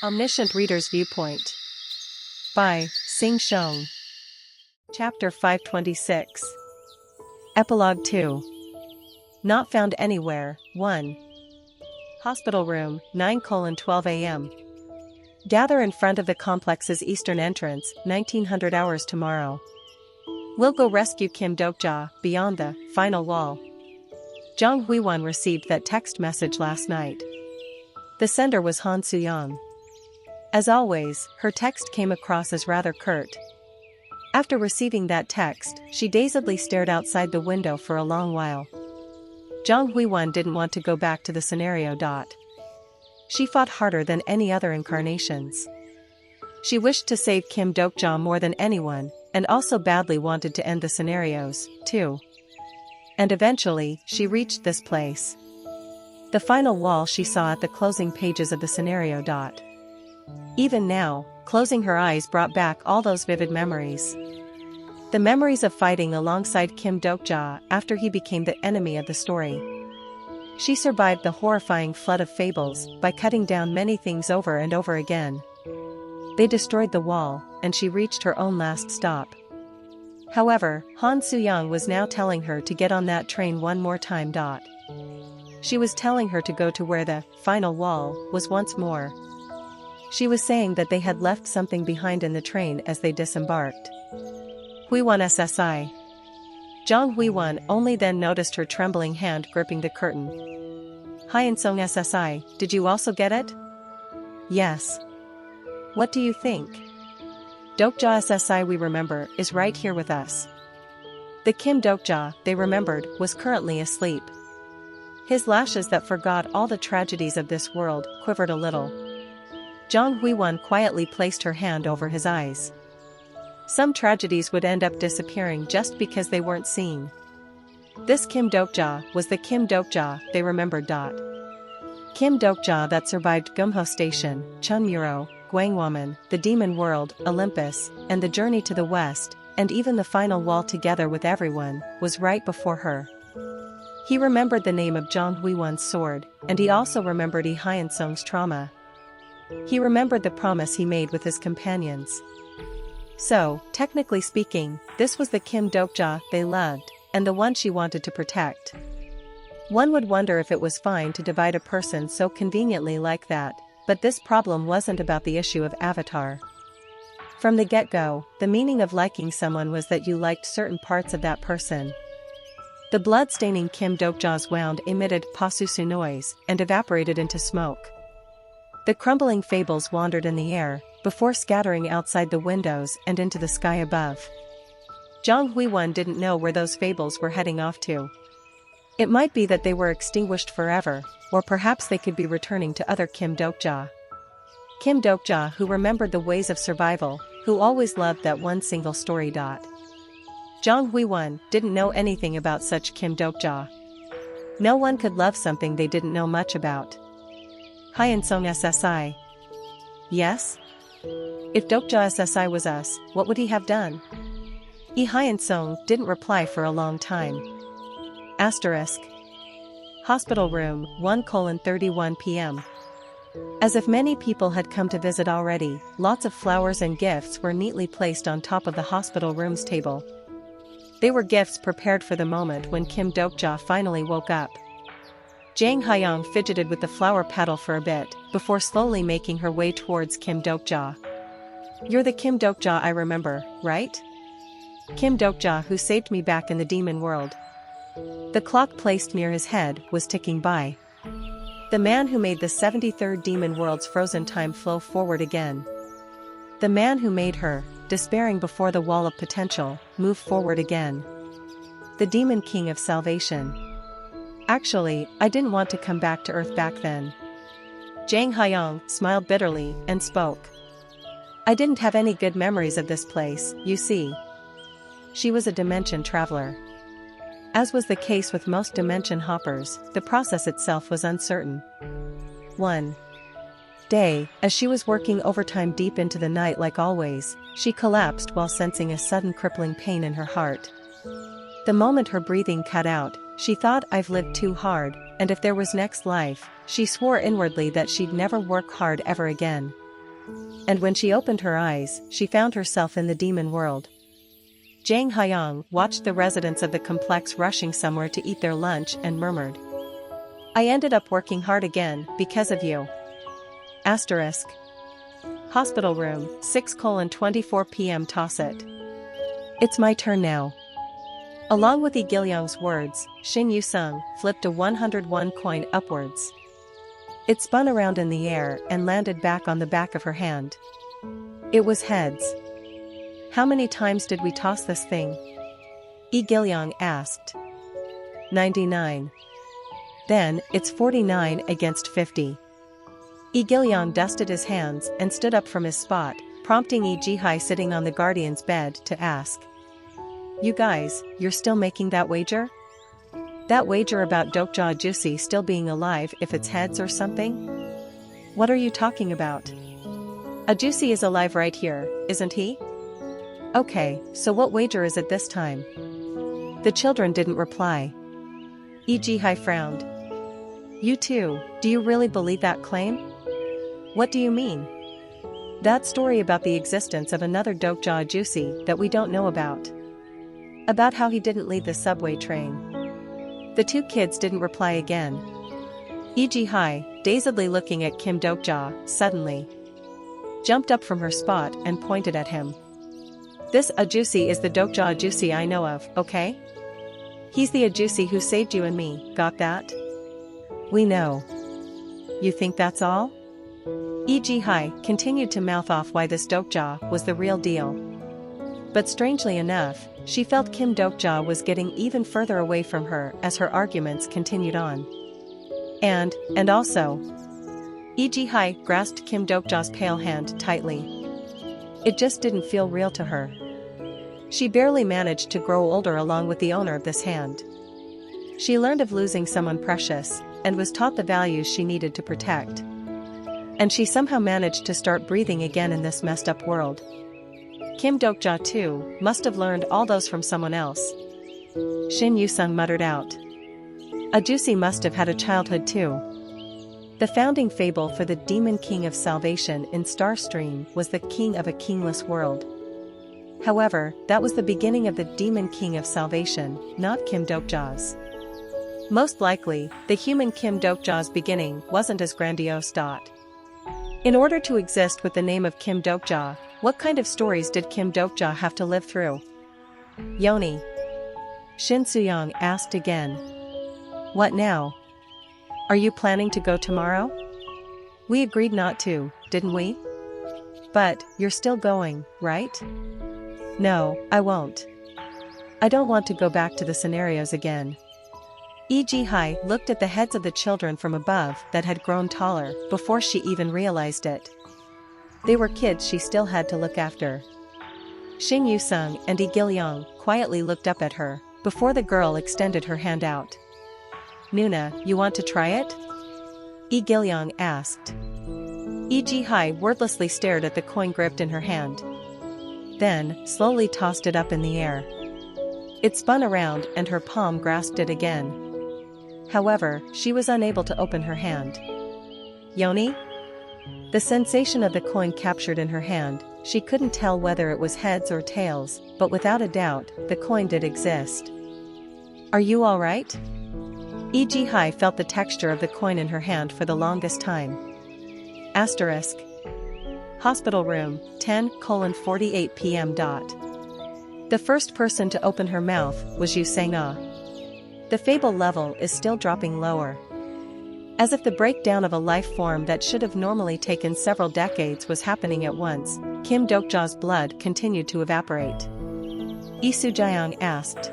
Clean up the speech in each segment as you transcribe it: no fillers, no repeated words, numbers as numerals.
Omniscient Reader's Viewpoint by Sing Shong. Chapter 526. Epilogue 2. Not found anywhere. 1. Hospital room, 9:12 a.m. Gather in front of the complex's eastern entrance, 1900 hours tomorrow. We'll go rescue Kim Dokja, beyond the final wall. Jang Huiwon received that text message last night. The sender was Han Suyang. As always, her text came across as rather curt. After receiving that text, she dazedly stared outside the window for a long while. Jang Huiwon didn't want to go back to the scenario. She fought harder than any other incarnations. She wished to save Kim Dokja more than anyone, and also badly wanted to end the scenarios, too. And eventually, she reached this place. The final wall she saw at the closing pages of the scenario. Even now, closing her eyes brought back all those vivid memories. The memories of fighting alongside Kim Dokja after he became the enemy of the story. She survived the horrifying flood of fables by cutting down many things over and over again. They destroyed the wall, and she reached her own last stop. However, Han Suyang was now telling her to get on that train one more time. She was telling her to go to where the final wall was once more. She was saying that they had left something behind in the train as they disembarked. Huiwon SSI. Jang Huiwon only then noticed her trembling hand gripping the curtain. Hyeonsung SSI, did you also get it? Yes. What do you think? Dokja SSI we remember is right here with us. The Kim Dokja they remembered was currently asleep. His lashes that forgot all the tragedies of this world quivered a little. Jang Huiwon quietly placed her hand over his eyes. Some tragedies would end up disappearing just because they weren't seen. This Kim Dokja was the Kim Dokja they remembered. Kim Dokja that survived Gumho Station, Chunmuro, Gwangwaman, the Demon World, Olympus, and the journey to the west, and even the final wall together with everyone, was right before her. He remembered the name of Jang Huiwon's sword, and he also remembered Lee Hyeonsung's trauma. He remembered the promise he made with his companions. So, technically speaking, this was the Kim Dokja they loved, and the one she wanted to protect. One would wonder if it was fine to divide a person so conveniently like that, but this problem wasn't about the issue of avatar. From the get-go, the meaning of liking someone was that you liked certain parts of that person. The blood-staining Kim Dokja's wound emitted pasusu noise and evaporated into smoke. The crumbling fables wandered in the air, before scattering outside the windows and into the sky above. Jang Huiwon didn't know where those fables were heading off to. It might be that they were extinguished forever, or perhaps they could be returning to other Kim Dokja. Kim Dokja who remembered the ways of survival, who always loved that one single story. Jang Huiwon didn't know anything about such Kim Dokja. No one could love something they didn't know much about. Hyeonsung SSI. Yes? If Dokja SSI was us, what would he have done? Lee Hyeonsung didn't reply for a long time. Asterisk. Hospital room, 1:31 p.m. As if many people had come to visit already, lots of flowers and gifts were neatly placed on top of the hospital room's table. They were gifts prepared for the moment when Kim Dokja finally woke up. Jang Hyung fidgeted with the flower petal for a bit, before slowly making her way towards Kim Dokja. You're the Kim Dokja I remember, right? Kim Dokja who saved me back in the demon world. The clock placed near his head was ticking by. The man who made the 73rd demon world's frozen time flow forward again. The man who made her, despairing before the wall of potential, move forward again. The demon king of salvation. Actually, I didn't want to come back to Earth back then. Jang Hyung smiled bitterly and spoke. I didn't have any good memories of this place, you see. She was a dimension traveler. As was the case with most dimension hoppers, the process itself was uncertain. One day, as she was working overtime deep into the night like always, she collapsed while sensing a sudden crippling pain in her heart. The moment her breathing cut out, she thought I've lived too hard, and if there was next life, she swore inwardly that she'd never work hard ever again. And when she opened her eyes, she found herself in the demon world. Zhang Haiyang watched the residents of the complex rushing somewhere to eat their lunch and murmured, "I ended up working hard again, because of you." Asterisk. Hospital room, 6:24 p.m. Toss it. It's my turn now. Along with Yi Gilyang's words, Xin Yusung flipped a 101 coin upwards. It spun around in the air and landed back on the back of her hand. It was heads. "How many times did we toss this thing?" Yi Gilyang asked. 99. "Then, it's 49 against 50. Yi Gilyang dusted his hands and stood up from his spot, prompting Yi Jihai sitting on the guardian's bed to ask. "You guys, you're still making that wager? That wager about Dokja Juicy still being alive if it's heads or something? What are you talking about? A Juicy is alive right here, isn't he? Okay, so what wager is it this time?" The children didn't reply. Yi Jihai frowned. "You too, do you really believe that claim? What do you mean?" "That story about the existence of another Dokja Juicy that we don't know about. About how he didn't leave the subway train." The two kids didn't reply again. Yi Jihai, dazedly looking at Kim Dokja, suddenly jumped up from her spot and pointed at him. "This Ajusi is the Dokja Ajusi I know of, okay? He's the Ajusi who saved you and me, got that? We know. You think that's all?" Yi Jihai continued to mouth off why this Dokja was the real deal. But strangely enough, she felt Kim Dokja was getting even further away from her as her arguments continued on. And also, Yi Jihai grasped Kim Dokja's pale hand tightly. It just didn't feel real to her. She barely managed to grow older along with the owner of this hand. She learned of losing someone precious, and was taught the values she needed to protect. And she somehow managed to start breathing again in this messed up world. Kim Dokja too must have learned all those from someone else. Xin Yusung muttered out. Ajusi must have had a childhood too. The founding fable for the demon king of salvation in Starstream was the king of a kingless world. However, that was the beginning of the demon king of salvation, not Kim Dokja's. Most likely, the human Kim Dokja's beginning wasn't as grandiose. In order to exist with the name of Kim Dokja, what kind of stories did Kim Dokja have to live through? Yoni. Shin Suyang asked again. What now? Are you planning to go tomorrow? We agreed not to, didn't we? But, you're still going, right? No, I won't. I don't want to go back to the scenarios again. Yi Jihai looked at the heads of the children from above that had grown taller before she even realized it. They were kids she still had to look after. Xin Yusung and Yi Gilyang quietly looked up at her before the girl extended her hand out. Nuna, you want to try it? Yi Gilyang asked. Yi Jihai wordlessly stared at the coin gripped in her hand. Then, slowly tossed it up in the air. It spun around and her palm grasped it again. However, she was unable to open her hand. Yoni? The sensation of the coin captured in her hand, she couldn't tell whether it was heads or tails, but without a doubt, the coin did exist. Are you alright? Yi Jihai felt the texture of the coin in her hand for the longest time. Asterisk. Hospital room, 10:48 p.m. The first person to open her mouth was Yu Sang-ah. The fable level is still dropping lower. As if the breakdown of a life form that should have normally taken several decades was happening at once, Kim Dokja's blood continued to evaporate. Yi Sujayang asked.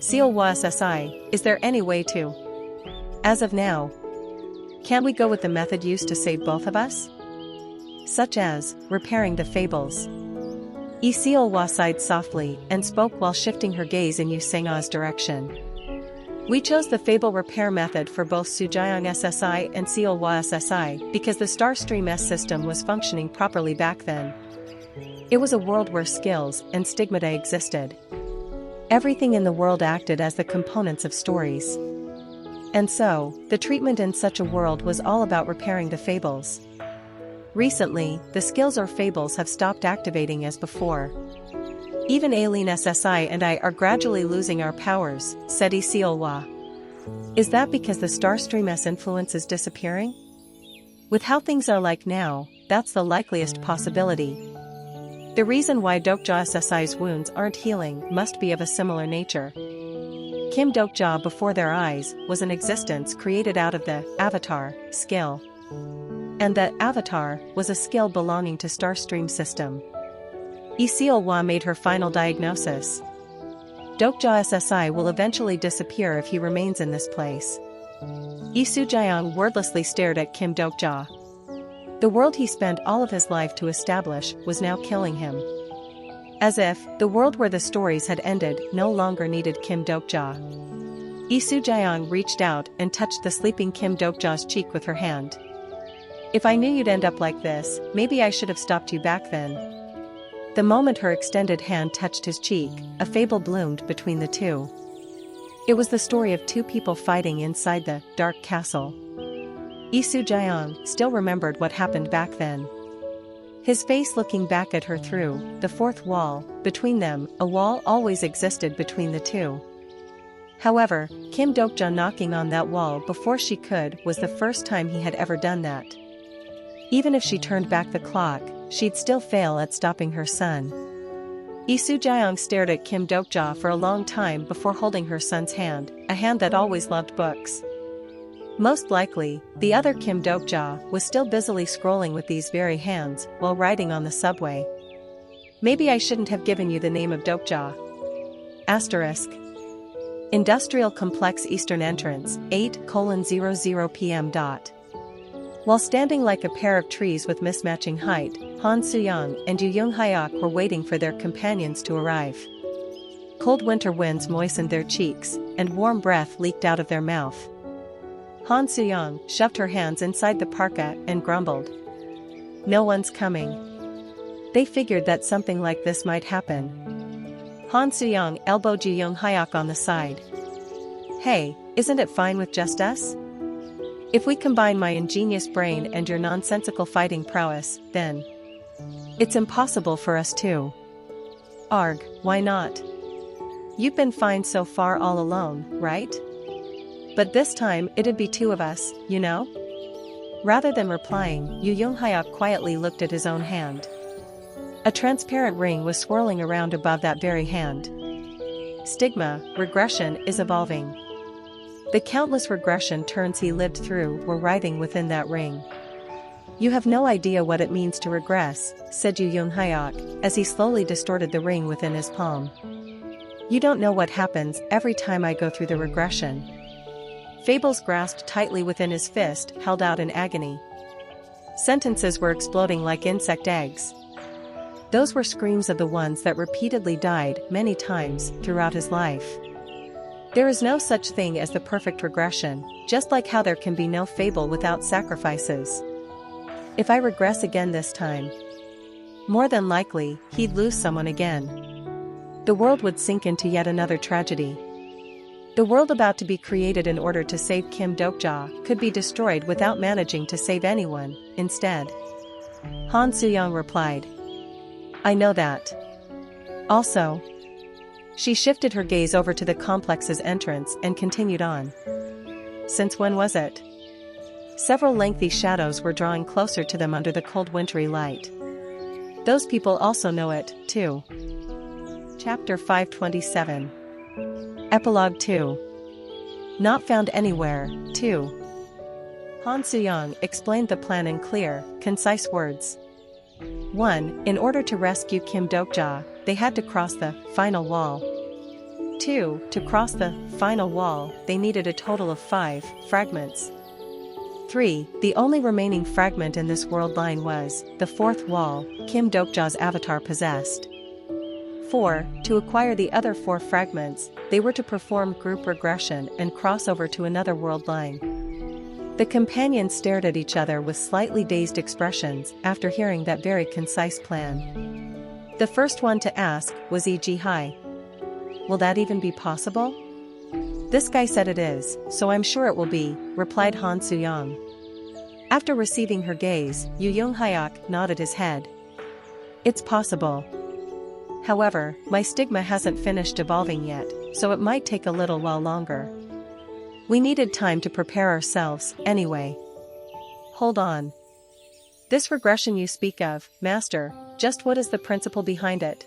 Seal SSI, is there any way to? As of now, can't we go with the method used to save both of us? Such as, repairing the fables. Yi Seolwa sighed softly and spoke while shifting her gaze in Yu Sang-ah's direction. We chose the fable repair method for both Sujayang SSI and Seolwa SSI because the Starstream S system was functioning properly back then. It was a world where skills and stigmata existed. Everything in the world acted as the components of stories. And so, the treatment in such a world was all about repairing the fables. Recently, the skills or fables have stopped activating as before. Even Aileen SSI and I are gradually losing our powers, said Isiolwa. Is that because the Starstream influence is disappearing? With how things are like now, that's the likeliest possibility. The reason why Dokja SSI's wounds aren't healing must be of a similar nature. Kim Dokja before their eyes was an existence created out of the avatar skill. And that avatar was a skill belonging to Starstream system. Isiolwa made her final diagnosis. Dokja SSI will eventually disappear if he remains in this place. Isujayang wordlessly stared at Kim Dokja. The world he spent all of his life to establish was now killing him. As if the world where the stories had ended no longer needed Kim Dokja. Isujayang reached out and touched the sleeping Kim Dokja's cheek with her hand. If I knew you'd end up like this, maybe I should have stopped you back then. The moment her extended hand touched his cheek, a fable bloomed between the two. It was the story of two people fighting inside the dark castle. Isujayang still remembered what happened back then. His face looking back at her through the fourth wall. Between them, a wall always existed between the two. However, Kim Dokja knocking on that wall before she could was the first time he had ever done that. Even if she turned back the clock, she'd still fail at stopping her son. Isujayang stared at Kim Dokja for a long time before holding her son's hand, a hand that always loved books. Most likely, the other Kim Dokja was still busily scrolling with these very hands while riding on the subway. Maybe I shouldn't have given you the name of Dokja. Asterisk. Industrial Complex Eastern Entrance, 8:00 p.m. While standing like a pair of trees with mismatching height, Han Suyang and Yu Young-hyuk were waiting for their companions to arrive. Cold winter winds moistened their cheeks, and warm breath leaked out of their mouth. Han Suyang shoved her hands inside the parka and grumbled. No one's coming. They figured that something like this might happen. Han Suyang elbowed Yu Young-hyuk on the side. Hey, isn't it fine with just us? If we combine my ingenious brain and your nonsensical fighting prowess, then it's impossible for us to. Arg, why not? You've been fine so far all alone, right? But this time it'd be two of us, you know? Rather than replying, Yu Young-hyuk quietly looked at his own hand. A transparent ring was swirling around above that very hand. Stigma, regression is evolving. The countless regression turns he lived through were writhing within that ring. You have no idea what it means to regress, said Yu Young-hyuk, as he slowly distorted the ring within his palm. You don't know what happens every time I go through the regression. Fables grasped tightly within his fist, held out in agony. Sentences were exploding like insect eggs. Those were screams of the ones that repeatedly died many times throughout his life. There is no such thing as the perfect regression, just like how there can be no fable without sacrifices. If I regress again this time, more than likely, he'd lose someone again. The world would sink into yet another tragedy. The world about to be created in order to save Kim Dokja could be destroyed without managing to save anyone, instead. Han Suyang replied. I know that. Also, she shifted her gaze over to the complex's entrance and continued on. Since when was it? Several lengthy shadows were drawing closer to them under the cold wintry light. Those people also know it, too. Chapter 527. Epilogue 2. Not found anywhere, 2. Han Suyang explained the plan in clear, concise words. 1. In order to rescue Kim Dokja, they had to cross the final wall. 2. To cross the final wall, they needed a total of 5 fragments. 3. The only remaining fragment in this world line was the fourth wall Kim Dokja's avatar possessed. 4. To acquire the other 4 fragments, they were to perform group regression and cross over to another world line. The companions stared at each other with slightly dazed expressions after hearing that very concise plan. The first one to ask was E.G. Hai. Will that even be possible? This guy said it is, so I'm sure it will be, replied Han Suyang. After receiving her gaze, Yu Hyuk nodded his head. It's possible. However, my stigma hasn't finished evolving yet, so it might take a little while longer. We needed time to prepare ourselves, anyway. Hold on. This regression you speak of, Master, just what is the principle behind it?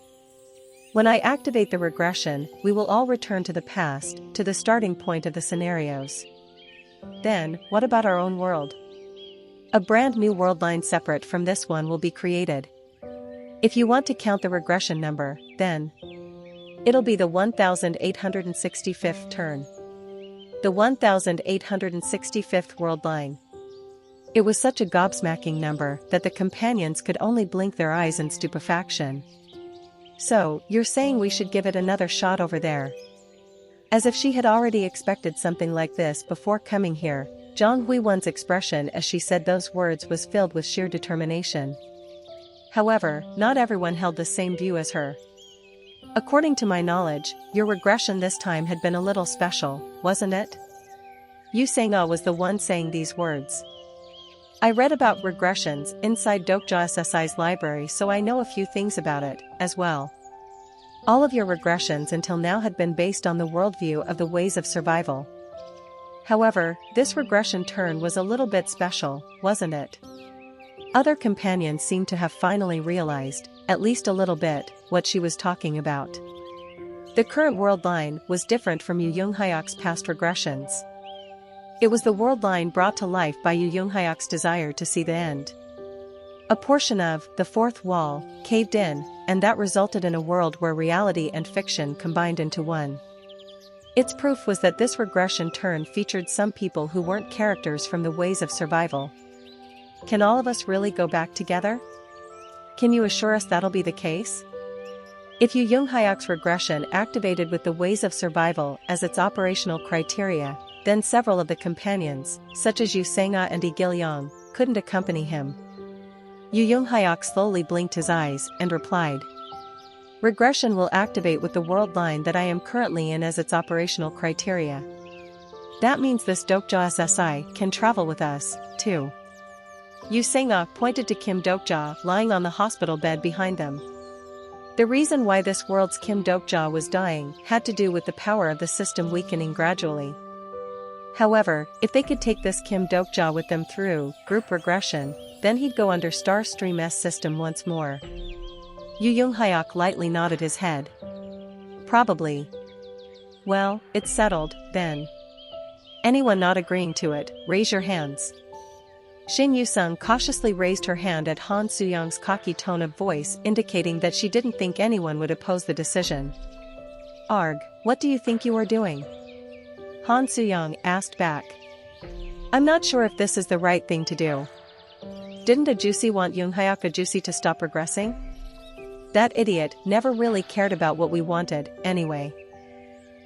When I activate the regression, we will all return to the past, to the starting point of the scenarios. Then, what about our own world? A brand new world line separate from this one will be created. If you want to count the regression number, then it'll be the 1865th turn. The 1865th world line. It was such a gobsmacking number that the companions could only blink their eyes in stupefaction. So, you're saying we should give it another shot over there? As if she had already expected something like this before coming here, Zhang Huiwen's expression as she said those words was filled with sheer determination. However, not everyone held the same view as her. According to my knowledge, your regression this time had been a little special, wasn't it? Yu Sang-ah was the one saying these words. I read about regressions inside Dokja SSI's library, so I know a few things about it, as well. All of your regressions until now had been based on the worldview of the ways of survival. However, this regression turn was a little bit special, wasn't it? Other companions seemed to have finally realized, at least a little bit, what she was talking about. The current world line was different from Yu Hyuk's past regressions. It was the world line brought to life by Yu Hyuk's desire to see the end. A portion of the fourth wall caved in, and that resulted in a world where reality and fiction combined into one. Its proof was that this regression turn featured some people who weren't characters from the ways of survival. Can all of us really go back together? Can you assure us that'll be the case? If Yu Hyuk's regression activated with the ways of survival as its operational criteria, then several of the companions, such as Yu Sang-ah and Yi Gilyong, couldn't accompany him. Yu Hyuk slowly blinked his eyes and replied. Regression will activate with the world line that I am currently in as its operational criteria. That means this Dokja SSI can travel with us, too. Yu Sang-ah pointed to Kim Dokja lying on the hospital bed behind them. The reason why this world's Kim Dokja was dying had to do with the power of the system weakening gradually. However, if they could take this Kim Dokja with them through group regression, then he'd go under Starstream S system once more. Yu Hyuk lightly nodded his head. Probably. Well, it's settled, then. Anyone not agreeing to it, raise your hands. Shin Yusung cautiously raised her hand at Han Suyong's cocky tone of voice, indicating that she didn't think anyone would oppose the decision. Arg, what do you think you are doing? Han Suyong asked back. I'm not sure if this is the right thing to do. Didn't Ajusi want Yu Hyuk Ajusi to stop regressing? That idiot never really cared about what we wanted, anyway.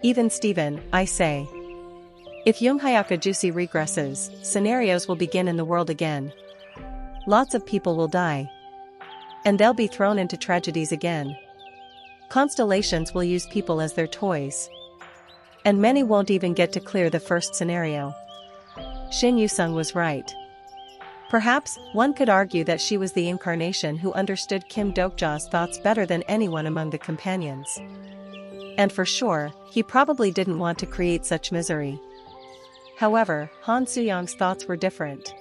Even Steven, I say. If Yu Hyuk Ajusi regresses, scenarios will begin in the world again. Lots of people will die. And they'll be thrown into tragedies again. Constellations will use people as their toys. And many won't even get to clear the first scenario. Shin Yusung was right. Perhaps, one could argue that she was the incarnation who understood Kim Dokja's thoughts better than anyone among the companions. And for sure, he probably didn't want to create such misery. However, Han Suyong's thoughts were different.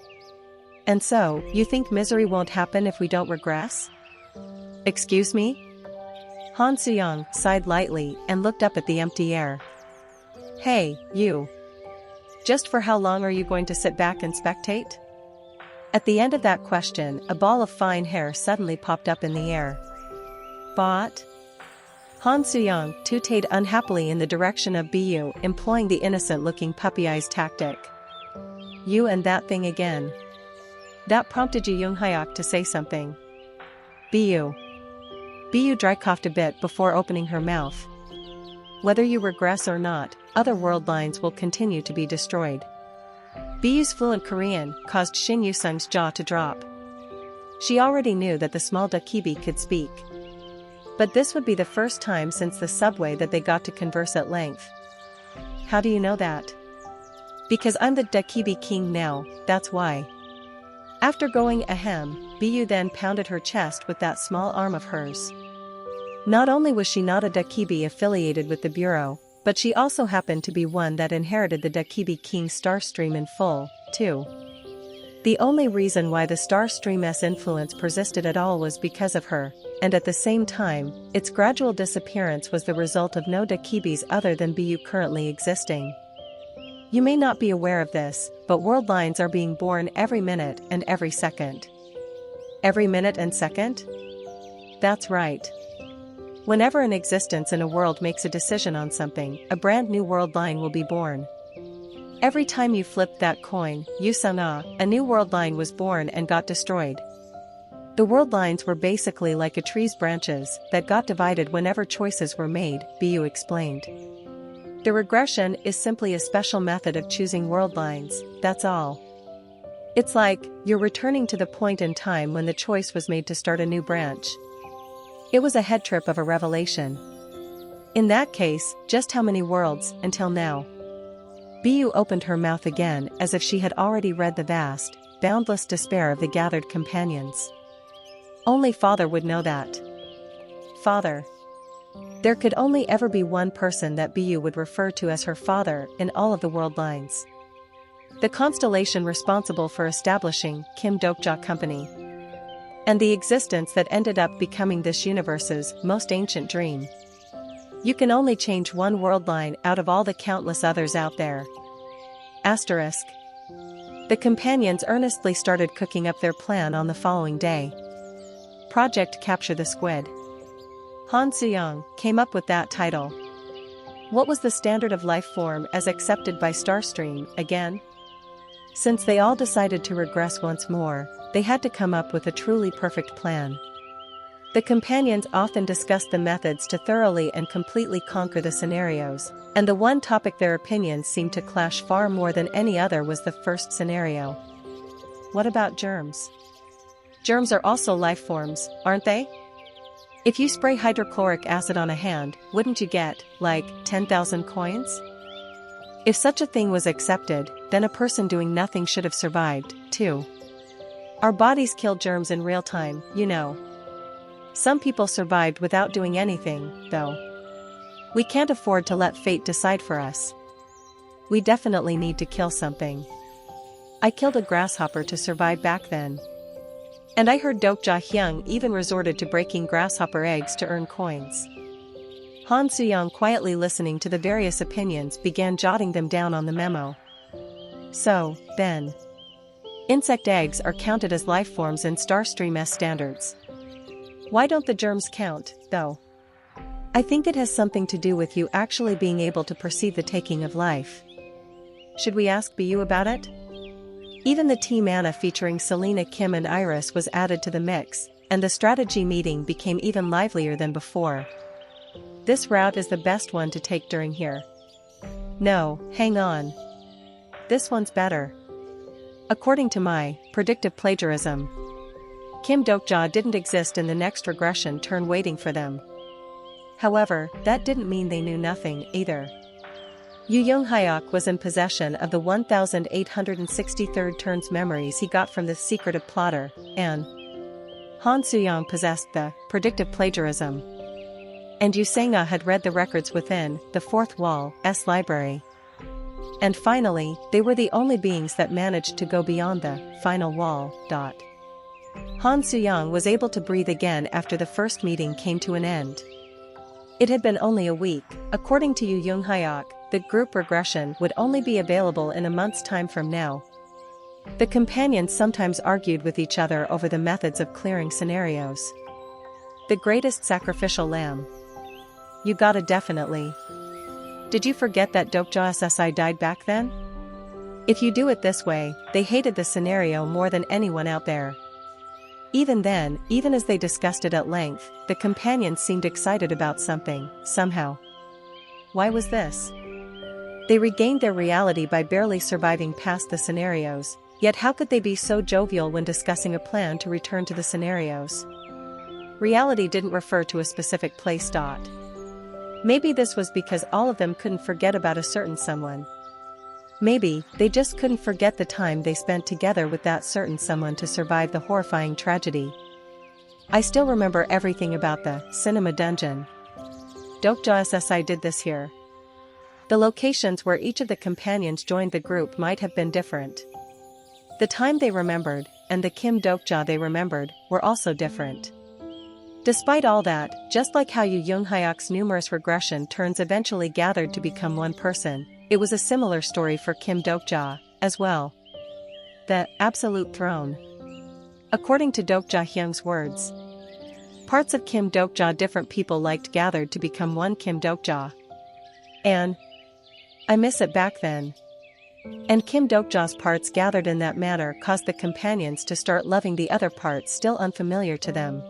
And so, you think misery won't happen if we don't regress? Excuse me? Han Suyong sighed lightly and looked up at the empty air. Hey, you. Just for how long are you going to sit back and spectate? At the end of that question, a ball of fine hair suddenly popped up in the air. Bot? Han Suyong tooted unhappily in the direction of Bu, employing the innocent-looking puppy eyes tactic. You and that thing again. That prompted Yu Hyuk to say something. Bu. Bu dry coughed a bit before opening her mouth. Whether you regress or not, other world lines will continue to be destroyed. Bu's fluent Korean caused Shin Yusung's jaw to drop. She already knew that the small Dakibi could speak. But this would be the first time since the subway that they got to converse at length. How do you know that? Because I'm the Dakibi king now, that's why. After going ahem, Bu then pounded her chest with that small arm of hers. Not only was she not a Dakibi affiliated with the Bureau, but she also happened to be one that inherited the Dakibi King Starstream in full, too. The only reason why the Starstream's influence persisted at all was because of her, and at the same time, its gradual disappearance was the result of no Dakibis other than Bu currently existing. You may not be aware of this, but world lines are being born every minute and every second. Every minute and second? That's right. Whenever an existence in a world makes a decision on something, a brand new world line will be born. Every time you flipped that coin, you saw a new world line was born and got destroyed. The world lines were basically like a tree's branches that got divided whenever choices were made, Bu explained. The regression is simply a special method of choosing world lines, that's all. It's like, you're returning to the point in time when the choice was made to start a new branch. It was a head trip of a revelation. In that case, just how many worlds, until now? Bu opened her mouth again as if she had already read the vast, boundless despair of the gathered companions. Only Father would know that. Father. There could only ever be one person that Bu would refer to as her father in all of the world lines. The constellation responsible for establishing Kim Dokja Company. And the existence that ended up becoming this universe's most ancient dream. You can only change one world line out of all the countless others out there. Asterisk. The companions earnestly started cooking up their plan on the following day. Project Capture the Squid. Han Suyong came up with that title. What was the standard of life form as accepted by Starstream, again? Since they all decided to regress once more, they had to come up with a truly perfect plan. The companions often discussed the methods to thoroughly and completely conquer the scenarios, and the one topic their opinions seemed to clash far more than any other was the first scenario. What about germs? Germs are also life forms, aren't they? If you spray hydrochloric acid on a hand, wouldn't you get, like, 10,000 coins? If such a thing was accepted, then a person doing nothing should have survived, too. Our bodies kill germs in real time, you know. Some people survived without doing anything, though. We can't afford to let fate decide for us. We definitely need to kill something. I killed a grasshopper to survive back then. And I heard Dokja Hyung even resorted to breaking grasshopper eggs to earn coins. Han Suyong, quietly listening to the various opinions, began jotting them down on the memo. So, then. Insect eggs are counted as life forms in Starstream's standards. Why don't the germs count, though? I think it has something to do with you actually being able to perceive the taking of life. Should we ask Bu about it? Even the Team Anna featuring Selena, Kim and Iris was added to the mix, and the strategy meeting became even livelier than before. This route is the best one to take during here. No, hang on. This one's better. According to my predictive plagiarism, Kim Dokja didn't exist in the next regression turn waiting for them. However, that didn't mean they knew nothing, either. Yu Young-hyuk was in possession of the 1863rd turn's memories he got from the secretive plotter, and Han Suyong possessed the predictive plagiarism. And Yu Sang-ah had read the records within the fourth wall's library. And finally, they were the only beings that managed to go beyond the final wall. Han Suyong was able to breathe again after the first meeting came to an end. It had been only a week. According to Yu Young-hyuk, the group regression would only be available in a month's time from now. The companions sometimes argued with each other over the methods of clearing scenarios. The greatest sacrificial lamb. You gotta definitely. Did you forget that Dokja SSI died back then? If you do it this way, they hated the scenario more than anyone out there. Even then, even as they discussed it at length, the companions seemed excited about something, somehow. Why was this? They regained their reality by barely surviving past the scenarios, yet how could they be so jovial when discussing a plan to return to the scenarios? Reality didn't refer to a specific place. Maybe this was because all of them couldn't forget about a certain someone. Maybe, they just couldn't forget the time they spent together with that certain someone to survive the horrifying tragedy. I still remember everything about the cinema dungeon. Dokja SSI did this here. The locations where each of the companions joined the group might have been different. The time they remembered, and the Kim Dokja they remembered, were also different. Despite all that, just like how Yu Young-hyuk's numerous regression turns eventually gathered to become one person, it was a similar story for Kim Dokja, as well. The absolute throne. According to Dokja Hyung's words, parts of Kim Dokja different people liked gathered to become one Kim Dokja. And I miss it back then. And Kim Dokja's parts gathered in that manner caused the companions to start loving the other parts still unfamiliar to them.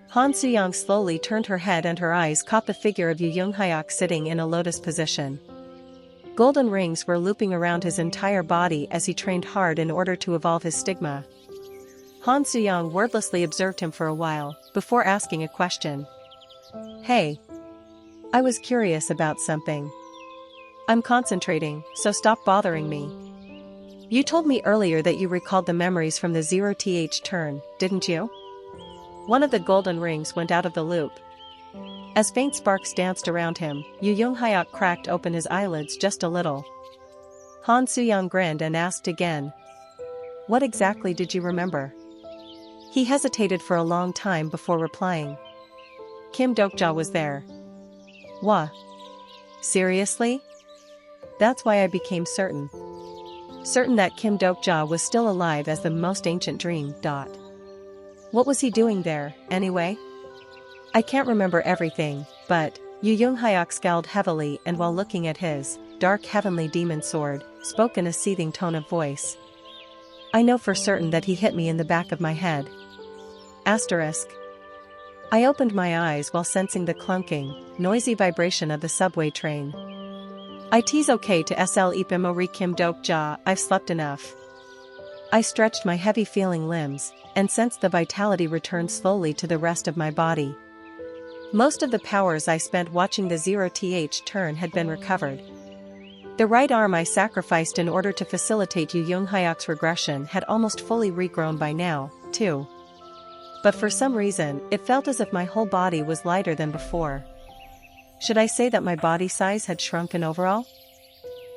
Han Soo-young slowly turned her head and her eyes caught the figure of Yu Young-hyuk sitting in a lotus position. Golden rings were looping around his entire body as he trained hard in order to evolve his stigma. Han Soo-young wordlessly observed him for a while, before asking a question. Hey. I was curious about something. I'm concentrating, so stop bothering me. You told me earlier that you recalled the memories from the 0th turn, didn't you? One of the golden rings went out of the loop. As faint sparks danced around him, Yu Young-hyuk cracked open his eyelids just a little. Han Soo-young grinned and asked again. What exactly did you remember? He hesitated for a long time before replying. Kim Dokja was there. Wha? Seriously? That's why I became certain. Certain that Kim Dokja was still alive as the most ancient dream. What was he doing there, anyway? I can't remember everything, but Yu Young-hyuk scowled heavily and while looking at his dark heavenly demon sword, spoke in a seething tone of voice. I know for certain that he hit me in the back of my head. Asterisk. I opened my eyes while sensing the clunking, noisy vibration of the subway train. It's okay to sl ipimori Kim Dokja, I've slept enough. I stretched my heavy feeling limbs, and sensed the vitality return slowly to the rest of my body. Most of the powers I spent watching the 0th turn had been recovered. The right arm I sacrificed in order to facilitate Yu Young-hyuk's regression had almost fully regrown by now, too. But for some reason, it felt as if my whole body was lighter than before. Should I say that my body size had shrunken overall?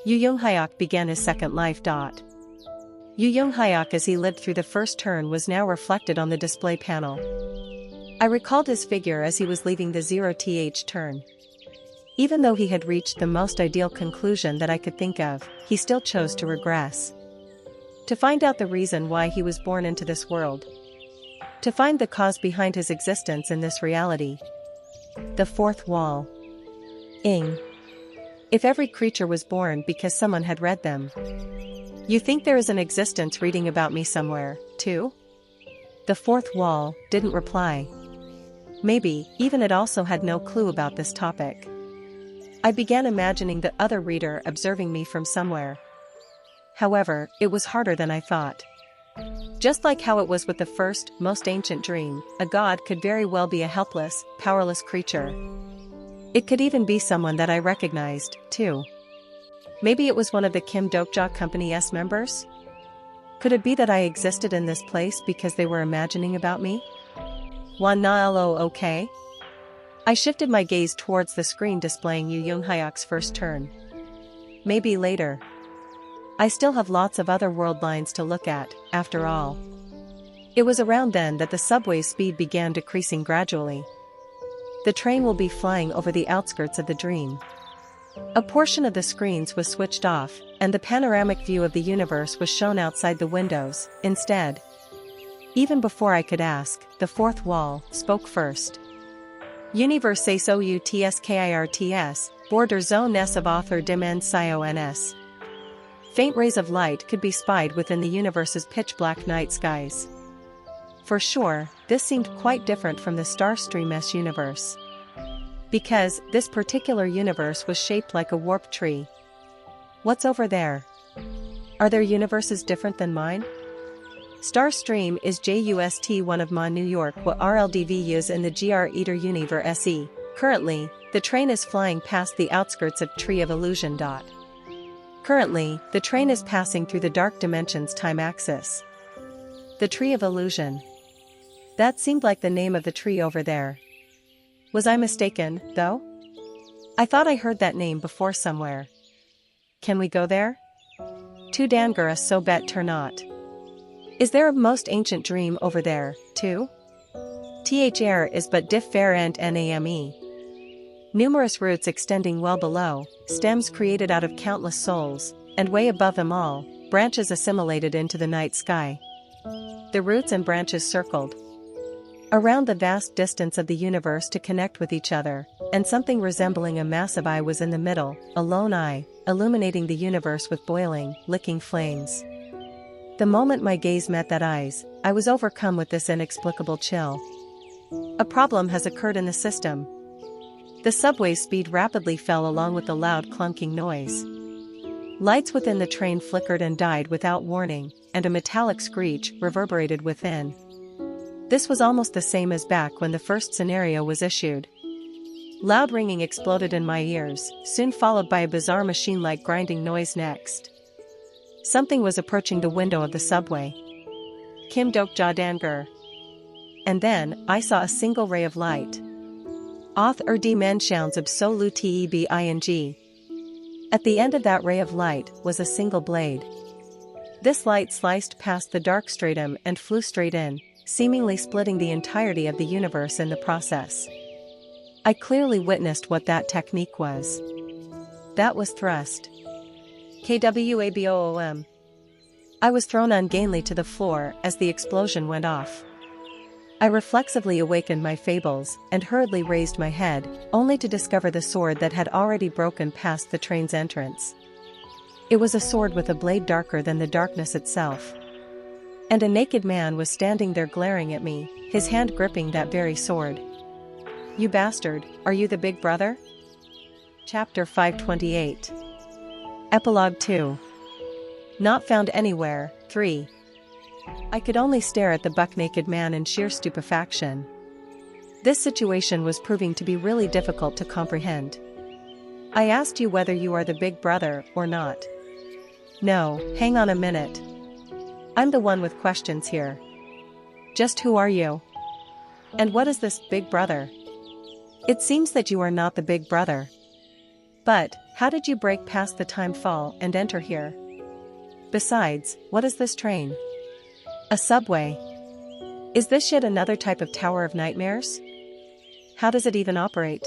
Yu Young-hyuk began his second life. Yu Young-hyuk as he lived through the first turn was now reflected on the display panel. I recalled his figure as he was leaving the 0th turn. Even though he had reached the most ideal conclusion that I could think of, he still chose to regress. To find out the reason why he was born into this world. To find the cause behind his existence in this reality. The fourth wall. Ing. If every creature was born because someone had read them. You think there is an existence reading about me somewhere, too? The fourth wall didn't reply. Maybe, even it also had no clue about this topic. I began imagining the other reader observing me from somewhere. However, it was harder than I thought. Just like how it was with the first, most ancient dream, a god could very well be a helpless, powerless creature. It could even be someone that I recognized, too. Maybe it was one of the Kim Dokja Company's members? Could it be that I existed in this place because they were imagining about me? Wan na lo okay? I shifted my gaze towards the screen displaying Yu Young-hyuk's first turn. Maybe later. I still have lots of other world lines to look at, after all. It was around then that the subway's speed began decreasing gradually. The train will be flying over the outskirts of the dream. A portion of the screens was switched off, and the panoramic view of the universe was shown outside the windows, instead. Even before I could ask, the fourth wall spoke first. Universe outskirts, border zone s of author dimens. Faint rays of light could be spied within the universe's pitch-black night skies. For sure, this seemed quite different from the Starstream-s universe. Because, this particular universe was shaped like a warp tree. What's over there? Are their universes different than mine? Starstream is just one of my New York what RLDVs in the GR Eater Universe SE. Currently, the train is flying past the outskirts of Tree of Illusion. Currently, the train is passing through the dark dimension's time axis. The Tree of Illusion. That seemed like the name of the tree over there. Was I mistaken, though? I thought I heard that name before somewhere. Can we go there? Tu Dangura so bet tur not. Is there a most ancient dream over there, too? Thr is but different name. Numerous roots extending well below, stems created out of countless souls, and way above them all, branches assimilated into the night sky. The roots and branches circled around the vast distance of the universe to connect with each other, and something resembling a massive eye was in the middle, a lone eye, illuminating the universe with boiling, licking flames. The moment my gaze met that eyes, I was overcome with this inexplicable chill. A problem has occurred in the system. The subway's speed rapidly fell along with the loud clunking noise. Lights within the train flickered and died without warning, and a metallic screech reverberated within. This was almost the same as back when the first scenario was issued. Loud ringing exploded in my ears, soon followed by a bizarre machine-like grinding noise next. Something was approaching the window of the subway. Kim Dok Ja Dangur. And then, I saw a single ray of light. Oth dimensions absolute bing. At the end of that ray of light was a single blade. This light sliced past the dark stratum and flew straight in, seemingly splitting the entirety of the universe in the process. I clearly witnessed what that technique was. That was thrust. KWABOOM. I was thrown ungainly to the floor as the explosion went off. I reflexively awakened my fables and hurriedly raised my head, only to discover the sword that had already broken past the train's entrance. It was a sword with a blade darker than the darkness itself. And a naked man was standing there glaring at me, his hand gripping that very sword. You bastard, are you the big brother? Chapter 528. Epilogue 2. Not found anywhere, 3. I could only stare at the buck-naked man in sheer stupefaction. This situation was proving to be really difficult to comprehend. I asked you whether you are the big brother or not. No, hang on a minute. I'm the one with questions here. Just who are you? And what is this big brother? It seems that you are not the big brother. But, how did you break past the time fall and enter here? Besides, what is this train? A subway. Is this yet another type of Tower of Nightmares? How does it even operate?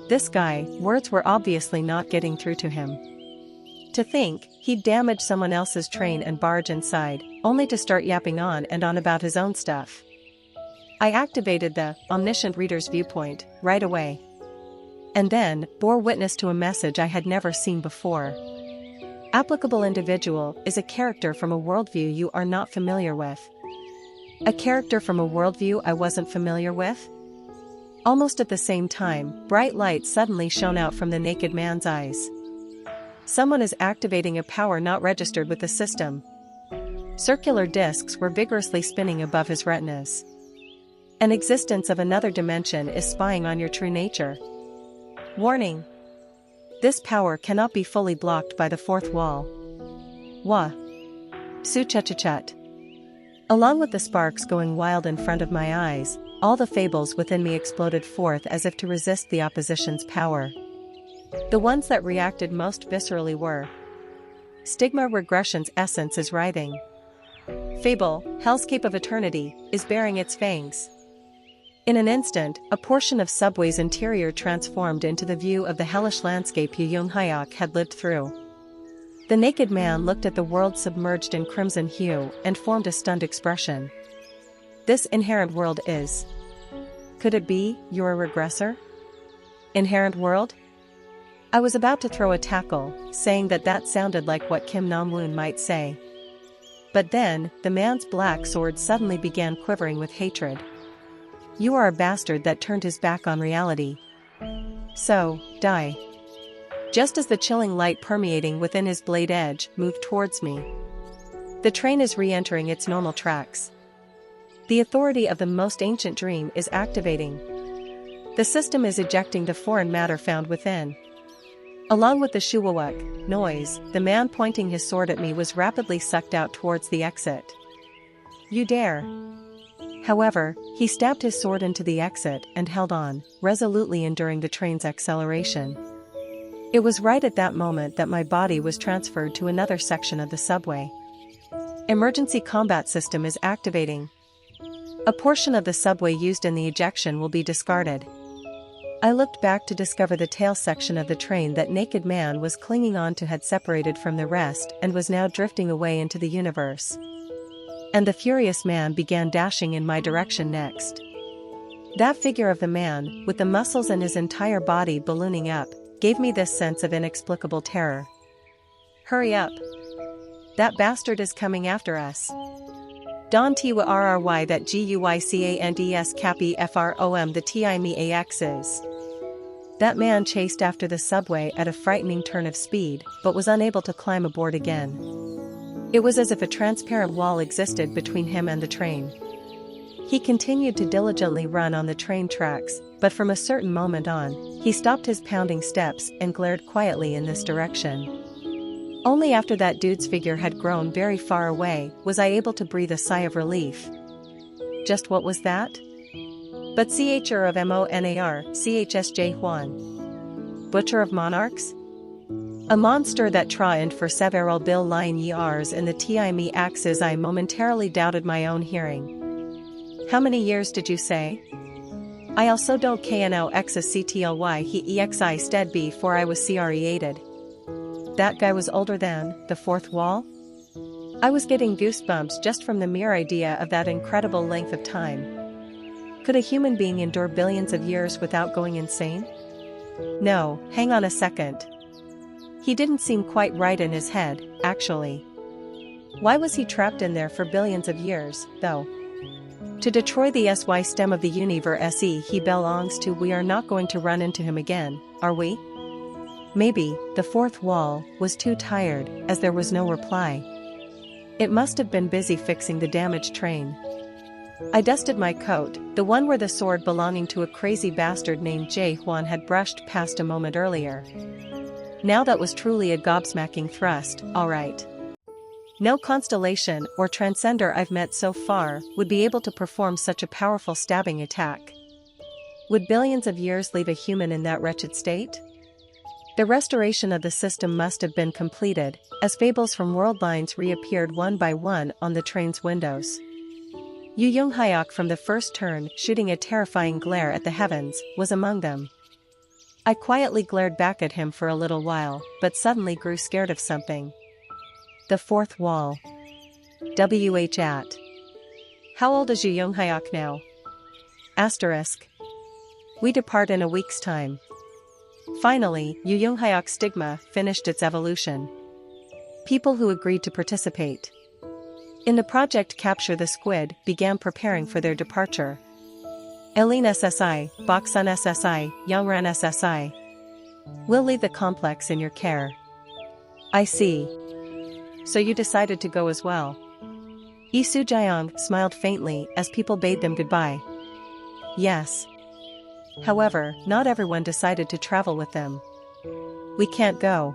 This guy, words were obviously not getting through to him. To think, he'd damage someone else's train and barge inside, only to start yapping on and on about his own stuff. I activated the Omniscient Reader's Viewpoint right away. And then, bore witness to a message I had never seen before. Applicable individual is a character from a worldview you are not familiar with. A character from a worldview I wasn't familiar with? Almost at the same time, bright light suddenly shone out from the naked man's eyes. Someone is activating a power not registered with the system. Circular discs were vigorously spinning above his retinas. An existence of another dimension is spying on your true nature. Warning. This power cannot be fully blocked by the fourth wall. Wah. Su-cha-cha-chat. Along with the sparks going wild in front of my eyes, all the fables within me exploded forth as if to resist the opposition's power. The ones that reacted most viscerally were: Stigma regression's essence is writhing. Fable, hellscape of eternity, is baring its fangs. In an instant, a portion of Subway's interior transformed into the view of the hellish landscape Yu Hyok had lived through. The naked man looked at the world submerged in crimson hue and formed a stunned expression. This inherent world is. Could it be, you're a regressor? Inherent world? I was about to throw a tackle, saying that sounded like what Kim Nam-woon might say. But then, the man's black sword suddenly began quivering with hatred. You are a bastard that turned his back on reality. So, die. Just as the chilling light permeating within his blade edge moved towards me. The train is re-entering its normal tracks. The authority of the most ancient dream is activating. The system is ejecting the foreign matter found within. Along with the shuwawak noise, the man pointing his sword at me was rapidly sucked out towards the exit. You dare! However, he stabbed his sword into the exit and held on, resolutely enduring the train's acceleration. It was right at that moment that my body was transferred to another section of the subway. Emergency combat system is activating. A portion of the subway used in the ejection will be discarded. I looked back to discover the tail section of the train that naked man was clinging on to had separated from the rest and was now drifting away into the universe. And the furious man began dashing in my direction next. That figure of the man, with the muscles in his entire body ballooning up, gave me this sense of inexplicable terror. Hurry up! That bastard is coming after us. Don Tiwa RRY that GUICANDS Cappy FROM the TIME AX is. That man chased after the subway at a frightening turn of speed, but was unable to climb aboard again. It was as if a transparent wall existed between him and the train. He continued to diligently run on the train tracks, but from a certain moment on, he stopped his pounding steps and glared quietly in this direction. Only after that dude's figure had grown very far away was I able to breathe a sigh of relief. Just what was that? But CHR of MONAR, CHSJ Juan. Butcher of Monarchs? A monster that trained for several billion years in the TIME axis. I momentarily doubted my own hearing. How many years did you say? I also don't KNO XCTLY he EXI stead before I was CREated. That guy was older than the fourth wall? I was getting goosebumps just from the mere idea of that incredible length of time. Could a human being endure billions of years without going insane? No, hang on a second. He didn't seem quite right in his head, actually. Why was he trapped in there for billions of years, though? To destroy the SY stem of the universe he belongs to. We are not going to run into him again, are we? Maybe, the fourth wall was too tired, as there was no reply. It must have been busy fixing the damaged train. I dusted my coat, the one where the sword belonging to a crazy bastard named J. Juan had brushed past a moment earlier. Now that was truly a gobsmacking thrust, alright. No constellation or transcender I've met so far would be able to perform such a powerful stabbing attack. Would billions of years leave a human in that wretched state? The restoration of the system must have been completed, as fables from world lines reappeared one by one on the train's windows. Yu Young Hyok from the first turn, shooting a terrifying glare at the heavens, was among them. I quietly glared back at him for a little while, but suddenly grew scared of something. The fourth wall. WH at. How old is Yu Young Hyok now? Asterisk. We depart in a week's time. Finally, Yu Young Hyok's stigma finished its evolution. People who agreed to participate in the project Capture the Squid began preparing for their departure. Eileen SSI, Boksun SSI, Youngran SSI. We'll leave the complex in your care. I see. So you decided to go as well. Lee Soo-jaeong smiled faintly as people bade them goodbye. Yes. However, not everyone decided to travel with them. We can't go.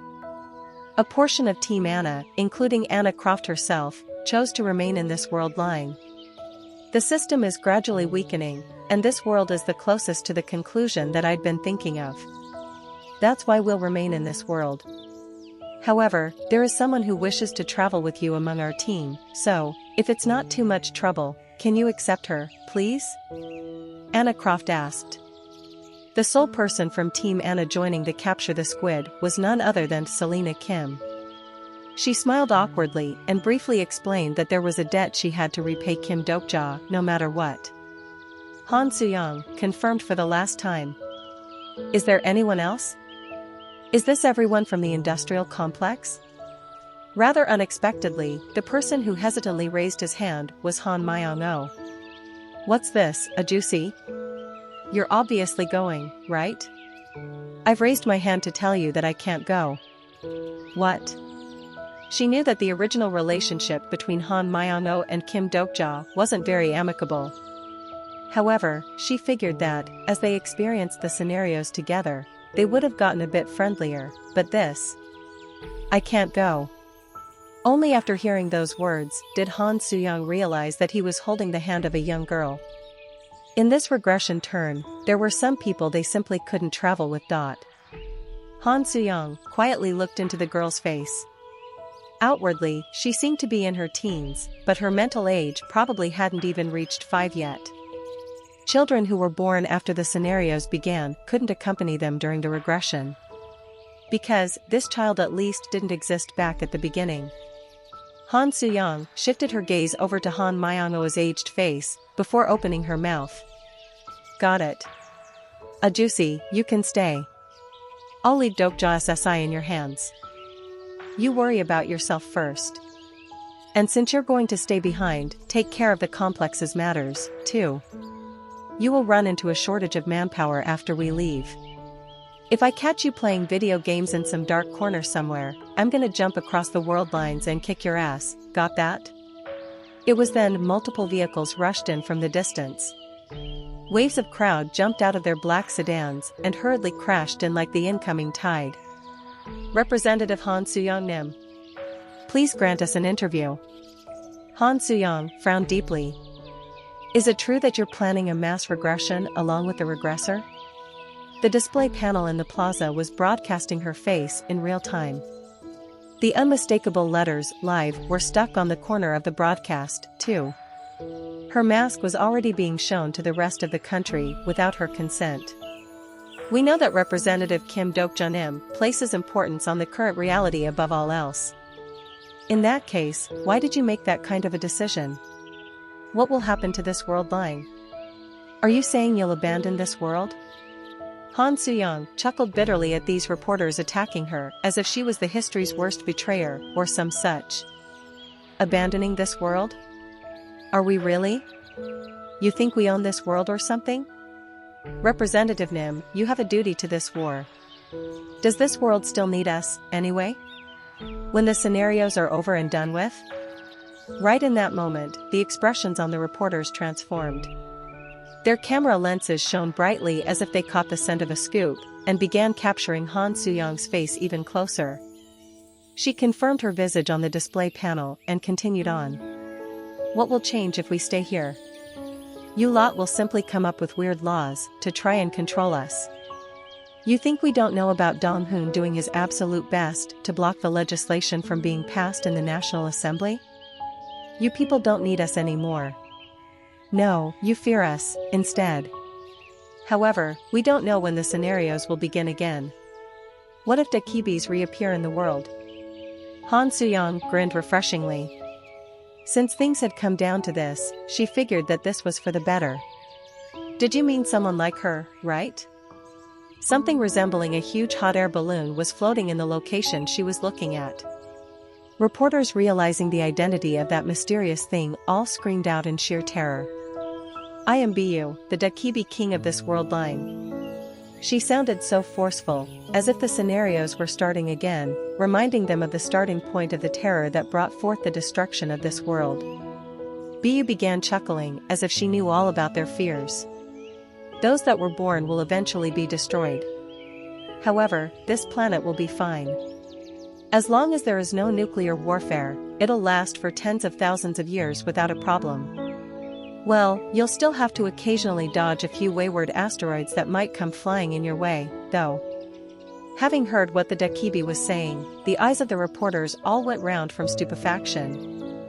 A portion of Team Anna, including Anna Croft herself, chose to remain in this world line. The system is gradually weakening, and this world is the closest to the conclusion that I'd been thinking of. That's why we'll remain in this world. However, there is someone who wishes to travel with you among our team, so, if it's not too much trouble, can you accept her, please? Anna Croft asked. The sole person from Team Anna joining the Capture the Squid was none other than Selena Kim. She smiled awkwardly and briefly explained that there was a debt she had to repay Kim Dokja, no matter what. Han Soo-young confirmed for the last time. Is there anyone else? Is this everyone from the industrial complex? Rather unexpectedly, the person who hesitantly raised his hand was Han Myong-oh. What's this, a juicy? You're obviously going, right? I've raised my hand to tell you that I can't go. What? She knew that the original relationship between Han Myong-oh and Kim Dokja wasn't very amicable. However, she figured that, as they experienced the scenarios together, they would have gotten a bit friendlier, but this. I can't go. Only after hearing those words did Han Soo-young realize that he was holding the hand of a young girl. In this regression turn, there were some people they simply couldn't travel with. Han Soo-young quietly looked into the girl's face. Outwardly, she seemed to be in her teens, but her mental age probably hadn't even reached 5 yet. Children who were born after the scenarios began couldn't accompany them during the regression. Because this child at least didn't exist back at the beginning. Han Soo-young shifted her gaze over to Han Myung-o's aged face, before opening her mouth. Got it. Ajusi, you can stay. I'll leave Dokja SSI in your hands. You worry about yourself first. And since you're going to stay behind, take care of the complex's matters, too. You will run into a shortage of manpower after we leave. If I catch you playing video games in some dark corner somewhere, I'm gonna jump across the world lines and kick your ass, got that? It was then multiple vehicles rushed in from the distance. Waves of crowd jumped out of their black sedans and hurriedly crashed in like the incoming tide. Representative Han Soo-young Nim. Please grant us an interview. Han Soo-young frowned deeply. Is it true that you're planning a mass regression along with the regressor? The display panel in the plaza was broadcasting her face in real time. The unmistakable letters "Live" were stuck on the corner of the broadcast, too. Her mask was already being shown to the rest of the country without her consent. We know that Representative Kim Dok-jun-im places importance on the current reality above all else. In that case, why did you make that kind of a decision? What will happen to this world line? Are you saying you'll abandon this world? Han Soo-young chuckled bitterly at these reporters attacking her as if she was the history's worst betrayer or some such. Abandoning this world? Are we really? You think we own this world or something? Representative Nim, you have a duty to this war. Does this world still need us, anyway? When the scenarios are over and done with? Right in that moment, the expressions on the reporters transformed. Their camera lenses shone brightly as if they caught the scent of a scoop, and began capturing Han Soo-young's face even closer. She confirmed her visage on the display panel and continued on. What will change if we stay here? You lot will simply come up with weird laws to try and control us. You think we don't know about Dong-hoon doing his absolute best to block the legislation from being passed in the National Assembly? You people don't need us anymore. No, you fear us, instead. However, we don't know when the scenarios will begin again. What if Dakibis reappear in the world? Han Soo-young grinned refreshingly. Since things had come down to this, she figured that this was for the better. Did you mean someone like her, right? Something resembling a huge hot air balloon was floating in the location she was looking at. Reporters realizing the identity of that mysterious thing all screamed out in sheer terror. I am Bu, the Dakibi king of this world line. She sounded so forceful, as if the scenarios were starting again, reminding them of the starting point of the terror that brought forth the destruction of this world. Bu began chuckling as if she knew all about their fears. Those that were born will eventually be destroyed. However, this planet will be fine. As long as there is no nuclear warfare, it'll last for tens of thousands of years without a problem. Well, you'll still have to occasionally dodge a few wayward asteroids that might come flying in your way, though. Having heard what the Dakibi was saying, the eyes of the reporters all went round from stupefaction.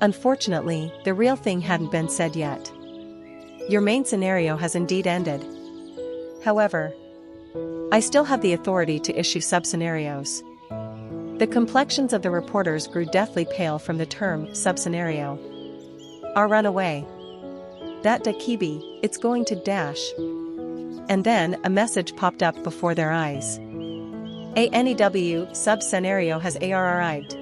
Unfortunately, the real thing hadn't been said yet. Your main scenario has indeed ended. However, I still have the authority to issue sub-scenarios. The complexions of the reporters grew deathly pale from the term sub-scenario. Our runaway. That Dakibi, it's going to dash. And then a message popped up before their eyes. ANEW sub-scenario has arrived.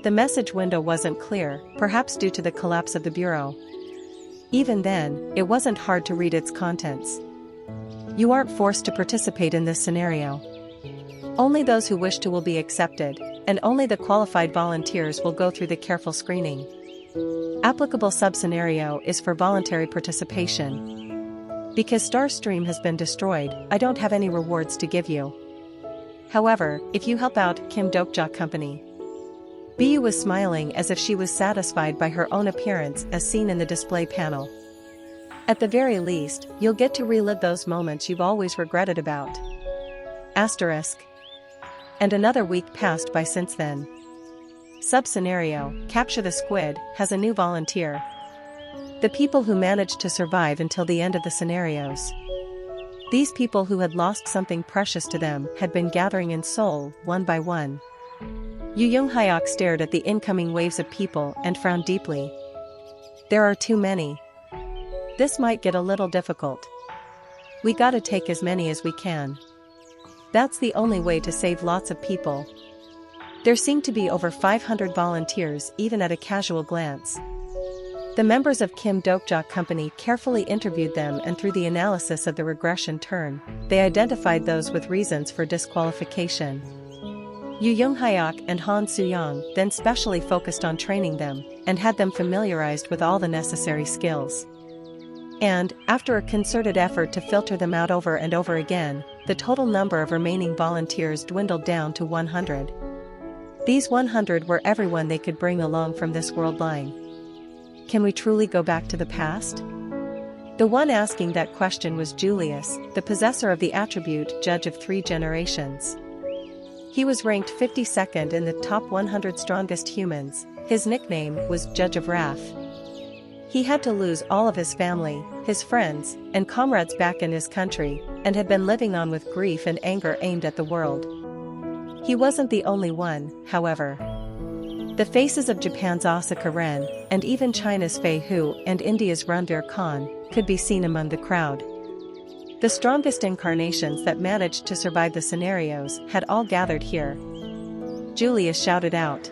The message window wasn't clear, perhaps due to the collapse of the bureau. Even then, it wasn't hard to read its contents. You aren't forced to participate in this scenario. Only those who wish to will be accepted, and only the qualified volunteers will go through the careful screening. Applicable sub-scenario is for voluntary participation. Because Starstream has been destroyed, I don't have any rewards to give you. However, if you help out Kim Dokja Company. Bu was smiling as if she was satisfied by her own appearance as seen in the display panel. At the very least, you'll get to relive those moments you've always regretted about. Asterisk. And another week passed by since then. Sub-scenario, Capture the Squid, has a new volunteer. The people who managed to survive until the end of the scenarios. These people who had lost something precious to them had been gathering in Seoul, one by one. Yu Young-hyuk stared at the incoming waves of people and frowned deeply. There are too many. This might get a little difficult. We gotta take as many as we can. That's the only way to save lots of people. There seemed to be over 500 volunteers even at a casual glance. The members of Kim Dokja Company carefully interviewed them, and through the analysis of the regression turn, they identified those with reasons for disqualification. Yu Young-hyuk and Han Soo-young then specially focused on training them, and had them familiarized with all the necessary skills. And, after a concerted effort to filter them out over and over again, the total number of remaining volunteers dwindled down to 100. These 100 were everyone they could bring along from this world line. Can we truly go back to the past? The one asking that question was Julius, the possessor of the attribute Judge of 3 Generations. He was ranked 52nd in the top 100 strongest humans. His nickname was Judge of Wrath. He had to lose all of his family, his friends, and comrades back in his country, and had been living on with grief and anger aimed at the world. He wasn't the only one, however. The faces of Japan's Asaka Ren, and even China's Fei Hu and India's Ranbir Khan, could be seen among the crowd. The strongest incarnations that managed to survive the scenarios had all gathered here. Julius shouted out.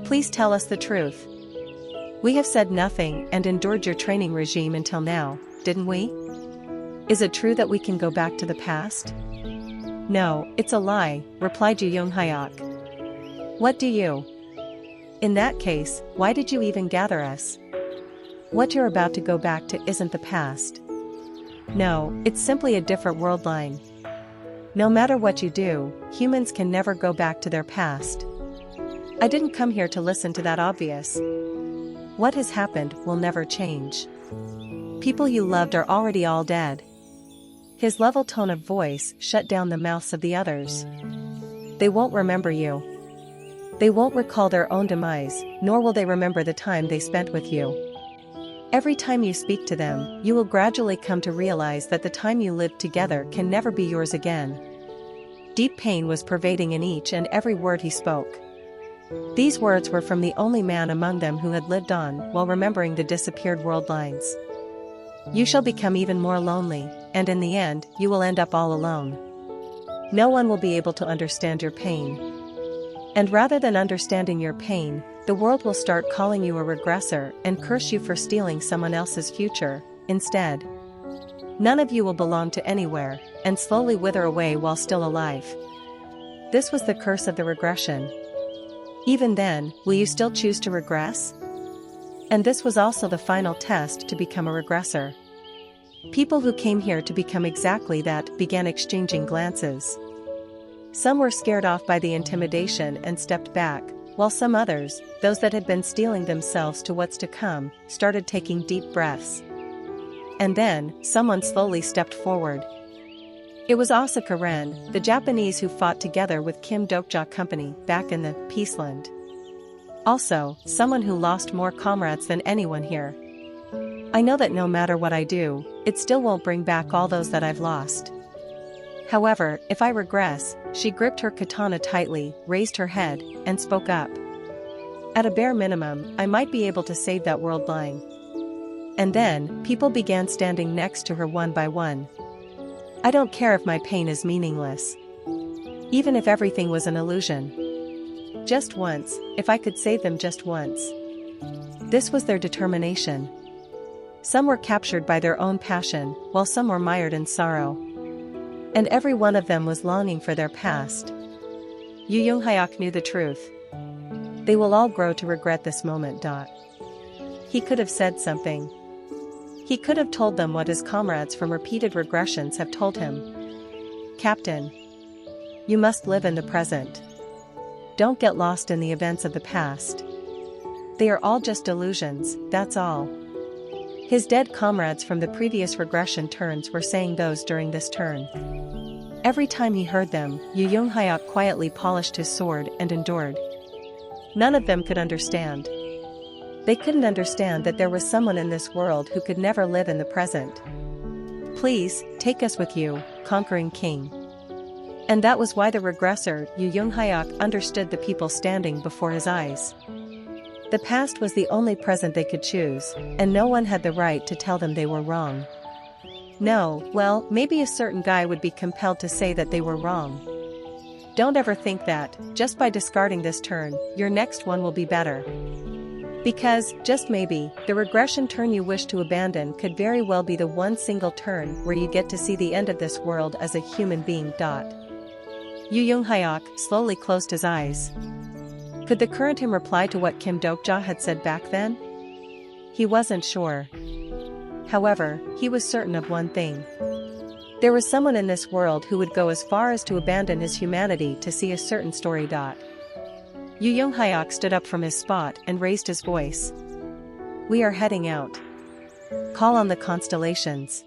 Please tell us the truth. We have said nothing and endured your training regime until now, didn't we? Is it true that we can go back to the past? No, it's a lie, replied Yu Young-hyuk. What do you? In that case, why did you even gather us? What you're about to go back to isn't the past. No, it's simply a different world line. No matter what you do, humans can never go back to their past. I didn't come here to listen to that obvious. What has happened will never change. People you loved are already all dead. His level tone of voice shut down the mouths of the others. They won't remember you. They won't recall their own demise, nor will they remember the time they spent with you. Every time you speak to them, you will gradually come to realize that the time you lived together can never be yours again. Deep pain was pervading in each and every word he spoke. These words were from the only man among them who had lived on while remembering the disappeared world lines. You shall become even more lonely, and in the end, you will end up all alone. No one will be able to understand your pain. And rather than understanding your pain, the world will start calling you a regressor and curse you for stealing someone else's future, instead. None of you will belong to anywhere, and slowly wither away while still alive. This was the curse of the regression. Even then, will you still choose to regress? And this was also the final test to become a regressor. People who came here to become exactly that began exchanging glances. Some were scared off by the intimidation and stepped back, while some others, those that had been steeling themselves to what's to come, started taking deep breaths. And then, someone slowly stepped forward. It was Asaka Ren, the Japanese who fought together with Kim Dokja Company back in the Peaceland. Also, someone who lost more comrades than anyone here. I know that no matter what I do, it still won't bring back all those that I've lost. However, if I regress, she gripped her katana tightly, raised her head, and spoke up. At a bare minimum, I might be able to save that world line. And then, people began standing next to her one by one. I don't care if my pain is meaningless. Even if everything was an illusion. Just once, if I could save them just once. This was their determination. Some were captured by their own passion, while some were mired in sorrow. And every one of them was longing for their past. Yu Young-hyuk knew the truth. They will all grow to regret this moment. He could have said something. He could have told them what his comrades from repeated regressions have told him. Captain, you must live in the present. Don't get lost in the events of the past. They are all just illusions, that's all. His dead comrades from the previous regression turns were saying those during this turn. Every time he heard them, Yu Yonghyuk quietly polished his sword and endured. None of them could understand. They couldn't understand that there was someone in this world who could never live in the present. Please, take us with you, conquering king. And that was why the regressor, Yu Yonghyuk, understood the people standing before his eyes. The past was the only present they could choose, and no one had the right to tell them they were wrong. No, well, maybe a certain guy would be compelled to say that they were wrong. Don't ever think that, just by discarding this turn, your next one will be better. Because, just maybe, the regression turn you wish to abandon could very well be the one single turn where you get to see the end of this world as a human being. Yu Yonghyuk slowly closed his eyes. Could the current him reply to what Kim Dokja had said back then? He wasn't sure. However, he was certain of one thing. There was someone in this world who would go as far as to abandon his humanity to see a certain story. Yu Yonghyuk stood up from his spot and raised his voice. We are heading out. Call on the constellations.